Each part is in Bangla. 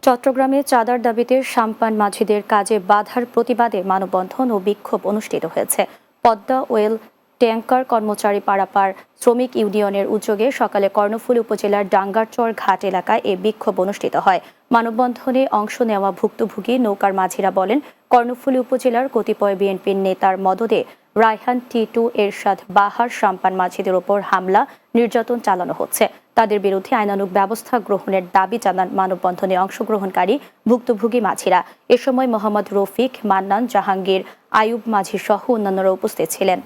চট্টগ্রামে চাঁদার দাবিতে সাম্পান মাঝিদের কাজে বাধার প্রতিবাদে মানববন্ধন ও বিক্ষোভ অনুষ্ঠিত হয়েছে। পদ্মা ওয়েল ট্যাংকার কর্মচারী পারাপাড় শ্রমিক ইউনিয়নের উদ্যোগে সকালে কর্ণফুলী উপজেলার ডাঙ্গারচর ঘাট এলাকায় এ বিক্ষোভ অনুষ্ঠিত হয়। মানববন্ধনে অংশ নেওয়া ভুক্তভোগী নৌকার মাঝিরা বলেন, কর্ণফুলী উপজেলার কতিপয় বিএনপির নেতার মদদে রায়হান টিটু এরশাদ বাহার সাম্পান মাঝিদের ওপর হামলা নির্যাতন চালানো হচ্ছে। তাদের বিরুদ্ধে আইনানুগ ব্যবস্থা গ্রহণের দাবি জানান মানববন্ধনে অংশগ্রহণকারী ভুক্তভোগী মাঝিরা। এ সময় মোহাম্মদ রফিক, মান্নান, জাহাঙ্গীর, আয়ুব মাঝি সহ অন্যান্যরা উপস্থিত ছিলেন।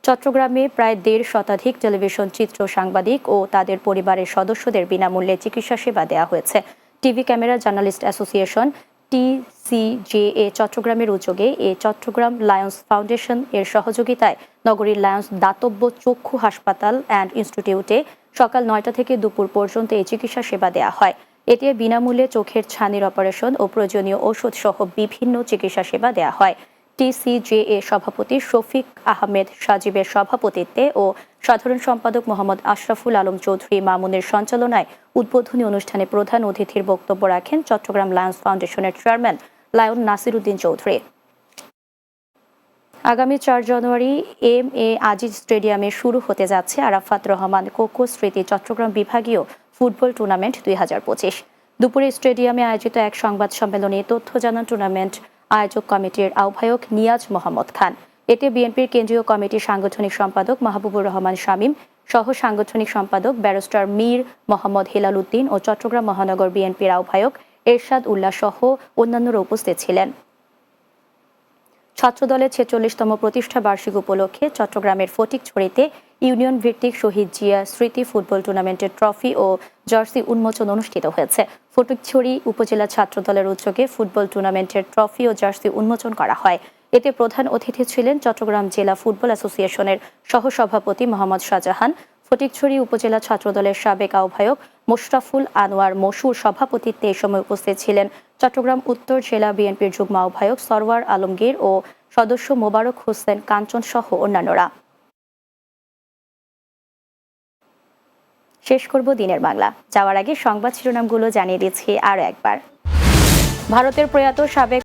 চট্টগ্রামে প্রায় ১.৫ শতাধিক টেলিভিশন চিত্র সাংবাদিক ও তাদের পরিবারের সদস্যদের বিনামূল্যে চিকিৎসা সেবা দেওয়া হয়েছে। TV camera journalist association TCJA চট্টগ্রামের উদ্যোগে চট্টগ্রাম লায়ন্স ফাউন্ডেশন এর সহযোগিতায় নগরীর লায়ন্স দাতব্য চক্ষু হাসপাতাল অ্যান্ড ইনস্টিটিউটে সকাল ৯টা থেকে দুপুর পর্যন্ত এই চিকিৎসা সেবা দেওয়া হয়। এতে বিনামূল্যে চোখের ছানির অপারেশন ও প্রয়োজনীয় ওষুধ সহ বিভিন্ন চিকিৎসা সেবা দেওয়া হয়। TCJA সভাপতি শফিক আহমেদ সাজিবের সভাপতিত্বে ও সাধারণ সম্পাদক মোহাম্মদ আশরাফুল আলম চৌধুরী মামুনের সঞ্চালনায় উদ্বোধনী অনুষ্ঠানে প্রধান অতিথির বক্তব্য রাখেন চট্টগ্রাম লায়ন্স ফাউন্ডেশনের চেয়ারম্যান লায়ন নাসিরউদ্দিন চৌধুরী। আগামী ৪ জানুয়ারি MA আজিজ স্টেডিয়ামে শুরু হতে যাচ্ছে আরাফাত রহমান কোকো স্মৃতি চট্টগ্রাম বিভাগীয় ফুটবল টুর্নামেন্ট ২০২৫। দুপুরে স্টেডিয়ামে আয়োজিত এক সংবাদ সম্মেলনে তথ্য জানান টুর্নামেন্ট আয়োজক কমিটির আহ্বায়ক নিয়াজ মোহাম্মদ খান। এতে বিএনপির কেন্দ্রীয় কমিটির সাংগঠনিক সম্পাদক মাহবুবুর রহমান শামীম, সহ সাংগঠনিক সম্পাদক ব্যারিস্টার মীর মোহাম্মদ হেলাল উদ্দিন ও চট্টগ্রাম মহানগর বিএনপির আহ্বায়ক এরশাদ উল্লাহ সহ অন্যান্যরা উপস্থিত ছিলেন। ছাত্রদলের ৪৬তম প্রতিষ্ঠা বার্ষিক উপলক্ষে চট্টগ্রামের ফটিকছড়িতে ইউনিয়ন ভিত্তিক শহীদ জিয়া স্মৃতি ফুটবল টুর্নামেন্টের ট্রফি ও জার্সি উন্মোচন অনুষ্ঠিত হয়েছে। ফটিকছড়ি উপজেলা ছাত্রদলের উদ্যোগে ফুটবল টুর্নামেন্টের ট্রফি ও জার্সি উন্মোচন করা হয়। এতে প্রধান অতিথি ছিলেন চট্টগ্রাম জেলা ফুটবল অ্যাসোসিয়েশনের সহসভাপতি মোহাম্মদ শাহজাহান, ফটিকছড়ি উপজেলা ছাত্রদলের সাবেক আহ্বায়ক মোশরাফুল আনোয়ার মশুর সভাপতিত্বে এ সময় উপস্থিত ছিলেন চট্টগ্রাম উত্তর জেলা বিএনপির যুগ্ম আহ্বায়ক সরওয়ার আলমগীর ও সদস্য মোবারক হোসেন কাঞ্চন সহ অন্যান্যরা। শেষ করব দিনের বাংলা। যাওয়ার আগে সংবাদ শিরোনামগুলো জানিয়ে দিচ্ছি আরও একবার। ভারতের প্রয়াত সাবেক